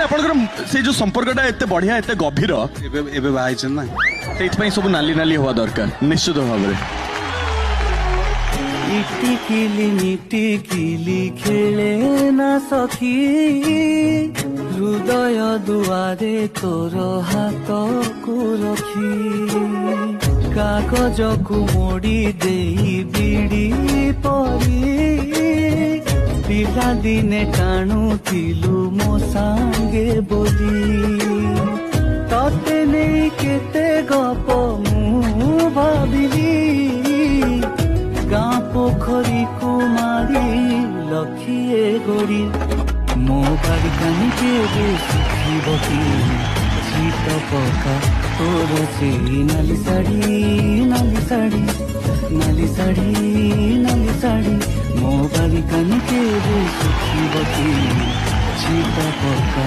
ଆପଣଙ୍କର ସେ ଯୋଉ ସମ୍ପର୍କଟା ଏତେ ବଢିଆ ଏତେ ଗଭୀର ଏବେ ବାହା ହେଇଛନ୍ତି ନା, ସେଇଥିପାଇଁ ସବୁ ନାଲି ନାଲି ହବା ଦରକାର ନିଶ୍ଚିତ ଭାବରେ। ইটিকিলি মিটিকিলি খেলে না সখী, হৃদয় দুয়ারে তোর হাতকু রখি, কাগজকু মোড়ি দেই বিড়ি পরি, পিলাদিনে টাণুଥିଲୁ ମୋ ସାଙ୍ଗେ ବୋଲି, ତତେ ନେଇ କେତେ ଗପ ମୁଁ ଭାବିଲି, ଗାଁ ପୋଖରୀକୁ ମାରି ଲକ୍ଷିଏ ଗୋଡ଼ି, ମୋ ବାଡ଼ି କାନି କେବେ ଶୁଖିବ କି, ଶୀତ ପକା ତୋର ସେଇ ନାଲି ଶାଢ଼ୀ, ନାଲି ଶାଢ଼ୀ, ନାଲି ଶାଢ଼ୀ, ନାଲି ଶାଢ଼ୀ, ମୋ ବାଡ଼ି କାନି କେବେ ଶୁଖିବ କି, ଶୀତ ପକା